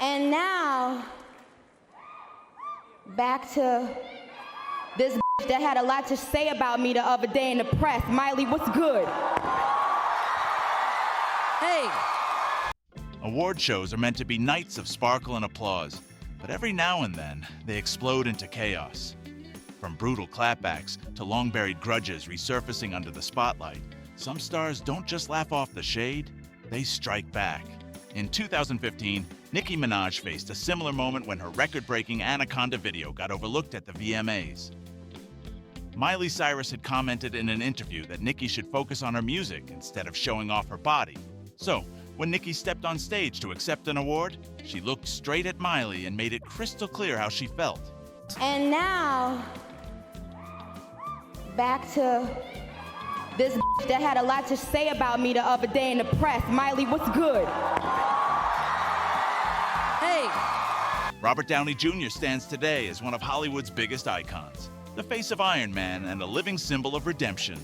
And now, back to this bitch that had a lot to say about me the other day in the press. Miley, what's good? Hey. Award shows are meant to be nights of sparkle and applause, but every now and then, they explode into chaos. From brutal clapbacks to long-buried grudges resurfacing under the spotlight, some stars don't just laugh off the shade, they strike back. In 2015, Nicki Minaj faced a similar moment when her record-breaking Anaconda video got overlooked at the VMAs. Miley Cyrus had commented in an interview that Nicki should focus on her music instead of showing off her body. So, when Nicki stepped on stage to accept an award, she looked straight at Miley and made it crystal clear how she felt. And now, back to this bitch that had a lot to say about me the other day in the press. Miley, what's good? Hey. Robert Downey Jr. stands today as one of Hollywood's biggest icons, the face of Iron Man and a living symbol of redemption.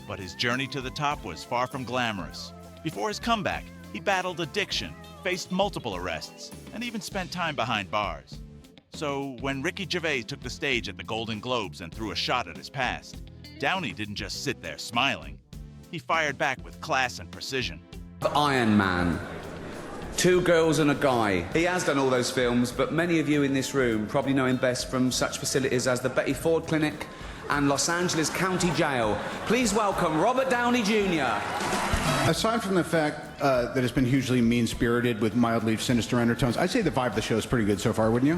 But his journey to the top was far from glamorous. Before his comeback, he battled addiction, faced multiple arrests, and even spent time behind bars. So when Ricky Gervais took the stage at the Golden Globes and threw a shot at his past, Downey didn't just sit there smiling. He fired back with class and precision. Iron Man. Two girls and a guy. He has done all those films, but many of you in this room probably know him best from such facilities as the Betty Ford Clinic and Los Angeles County Jail. Please welcome Robert Downey Jr. Aside from the fact that it's been hugely mean-spirited with mildly sinister undertones, I'd say the vibe of the show is pretty good so far, wouldn't you?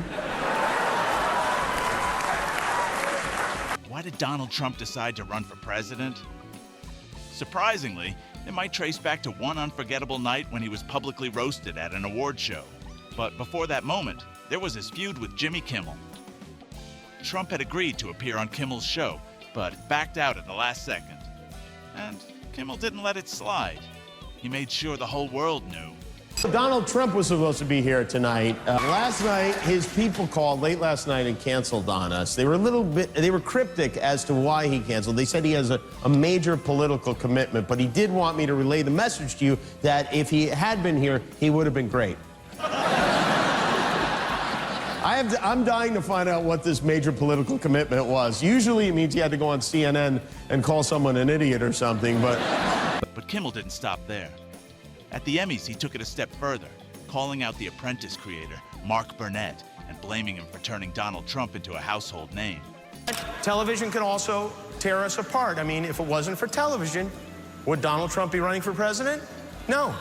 Why did Donald Trump decide to run for president? Surprisingly, it might trace back to one unforgettable night when he was publicly roasted at an award show. But before that moment, there was his feud with Jimmy Kimmel. Trump had agreed to appear on Kimmel's show, but backed out at the last second. And Kimmel didn't let it slide. He made sure the whole world knew. Donald Trump was supposed to be here tonight. Last night, his people called late last night and canceled on us. They were cryptic as to why he canceled. They said he has a major political commitment, but he did want me to relay the message to you that if he had been here, he would have been great. I'm dying to find out what this major political commitment was. Usually it means he had to go on CNN and call someone an idiot or something, but Kimmel didn't stop there. At the Emmys, he took it a step further, calling out The Apprentice creator, Mark Burnett, and blaming him for turning Donald Trump into a household name. television can also tear us apart. I mean, if it wasn't for television, would Donald Trump be running for president? No.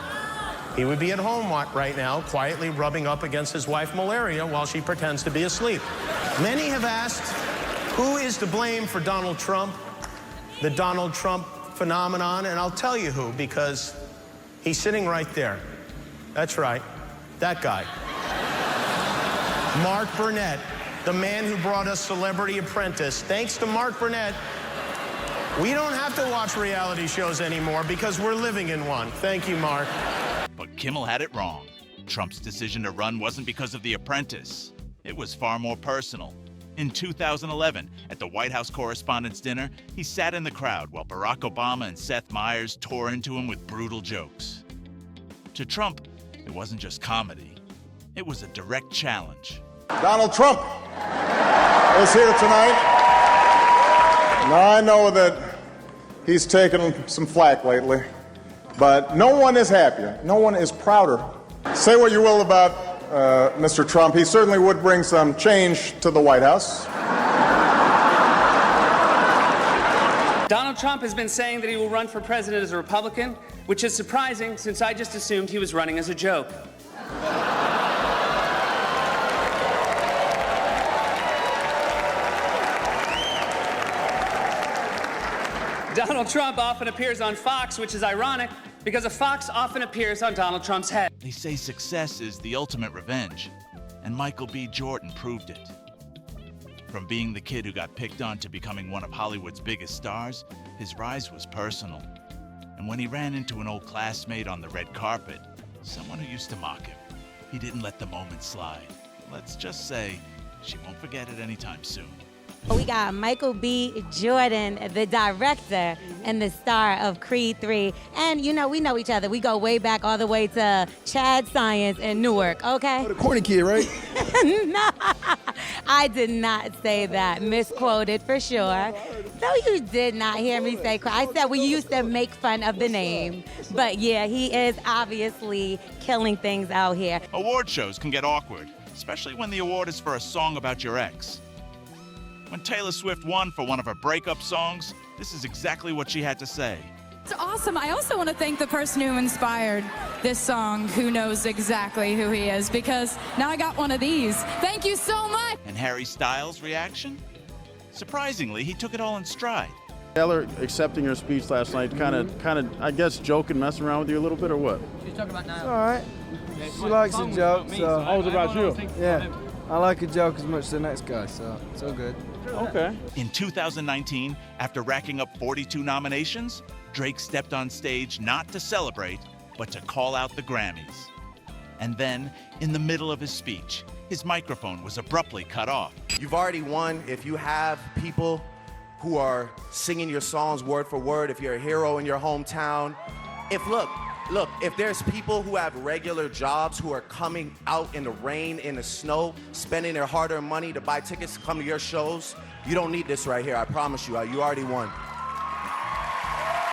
He would be at home right now, quietly rubbing up against his wife malaria while she pretends to be asleep. Many have asked, who is to blame for Donald Trump, the Donald Trump phenomenon? And I'll tell you who, because he's sitting right there. That's right, that guy. Mark Burnett, the man who brought us Celebrity Apprentice. Thanks to Mark Burnett, we don't have to watch reality shows anymore because we're living in one. Thank you, Mark. But Kimmel had it wrong. Trump's decision to run wasn't because of The Apprentice. It was far more personal. In 2011, at the White House Correspondents' Dinner, he sat in the crowd while Barack Obama and Seth Meyers tore into him with brutal jokes. To Trump, it wasn't just comedy. It was a direct challenge. Donald Trump is here tonight. Now, I know that he's taken some flack lately, but no one is happier. No one is prouder. Say what you will about Mr. Trump. He certainly would bring some change to the White House. Donald Trump has been saying that he will run for president as a Republican, which is surprising since I just assumed he was running as a joke. Donald Trump often appears on Fox, which is ironic because a fox often appears on Donald Trump's head. They say success is the ultimate revenge, and Michael B. Jordan proved it. From being the kid who got picked on to becoming one of Hollywood's biggest stars, his rise was personal. And when he ran into an old classmate on the red carpet, someone who used to mock him, he didn't let the moment slide. Let's just say she won't forget it anytime soon. We got Michael B. Jordan, the director and the star of Creed 3. And, you know, we know each other. We go way back all the way to Chad Science in Newark, okay? The corny kid, right? No, I did not say that. Misquoted for sure. No, you did not hear me say I said we used to make fun of the name. But yeah, he is obviously killing things out here. Award shows can get awkward, especially when the award is for a song about your ex. When Taylor Swift won for one of her breakup songs, this is exactly what she had to say. It's awesome. I also want to thank the person who inspired this song, who knows exactly who he is, because now I got one of these. Thank you so much. And Harry Styles' reaction? Surprisingly, he took it all in stride. Taylor accepting her speech last night, kind of, I guess, joking, messing around with you a little bit, or what? She's talking about now. It's all right. She likes a joke, so. Oh, it's about you? Yeah. I like a joke as much as the next guy, so it's all good. Okay. In 2019, after racking up 42 nominations, Drake stepped on stage not to celebrate, but to call out the Grammys. And then, in the middle of his speech, his microphone was abruptly cut off. You've already won if you have people who are singing your songs word for word, if you're a hero in your hometown. Look, if there's people who have regular jobs who are coming out in the rain, in the snow, spending their hard-earned money to buy tickets to come to your shows, you don't need this right here, I promise you. You already won.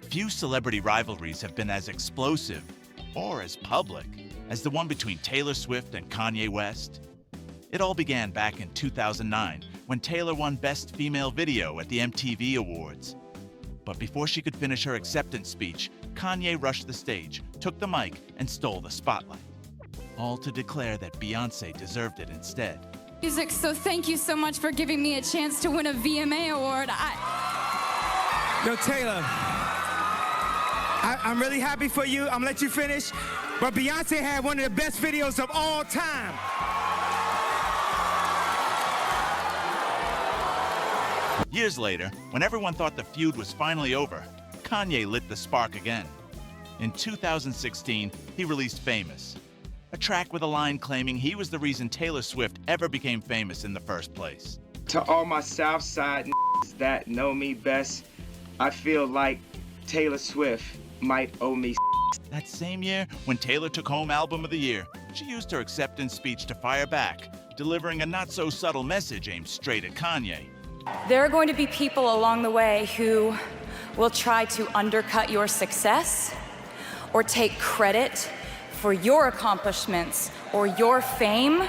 Few celebrity rivalries have been as explosive or as public as the one between Taylor Swift and Kanye West. It all began back in 2009 when Taylor won Best Female Video at the MTV Awards. But before she could finish her acceptance speech, Kanye rushed the stage, took the mic, and stole the spotlight. All to declare that Beyoncé deserved it instead. Music, so thank you so much for giving me a chance to win a VMA award. Yo, Taylor, I'm really happy for you. I'm gonna let you finish. But Beyonce had one of the best videos of all time. Years later, when everyone thought the feud was finally over, Kanye lit the spark again. In 2016, he released Famous, a track with a line claiming he was the reason Taylor Swift ever became famous in the first place. To all my Southside that know me best, I feel like Taylor Swift might owe me. That same year, when Taylor took home Album of the Year, she used her acceptance speech to fire back, delivering a not-so-subtle message aimed straight at Kanye. There are going to be people along the way who will try to undercut your success or take credit for your accomplishments or your fame.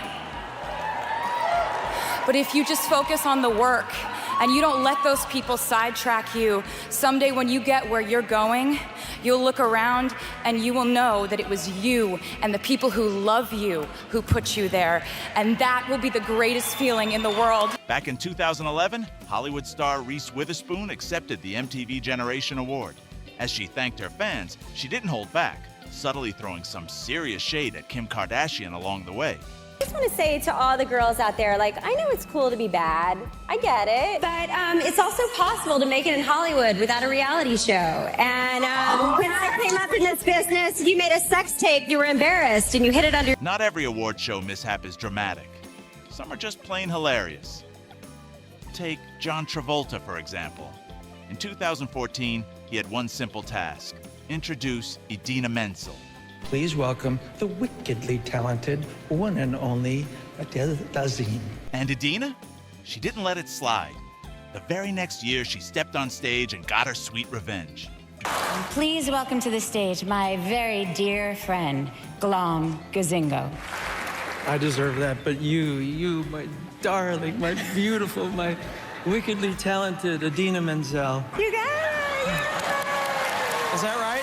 But if you just focus on the work and you don't let those people sidetrack you, someday when you get where you're going, you'll look around and you will know that it was you and the people who love you who put you there. And that will be the greatest feeling in the world. Back in 2011, Hollywood star Reese Witherspoon accepted the MTV Generation Award. As she thanked her fans, she didn't hold back, subtly throwing some serious shade at Kim Kardashian along the way. I just want to say to all the girls out there, like, I know it's cool to be bad. I get it. But it's also possible to make it in Hollywood without a reality show. And when I came up in this business, you made a sex tape, you were embarrassed, and you hid it under... Not every award show mishap is dramatic. Some are just plain hilarious. Take John Travolta, for example. In 2014, he had one simple task: introduce Idina Menzel. Please welcome the wickedly talented one and only Adele Dazeem. And Idina? She didn't let it slide. The very next year, she stepped on stage and got her sweet revenge. Please welcome to the stage my very dear friend, Glom Gazingo. I deserve that, but you, my darling, my beautiful, my wickedly talented Idina Menzel. You got it! Is that right?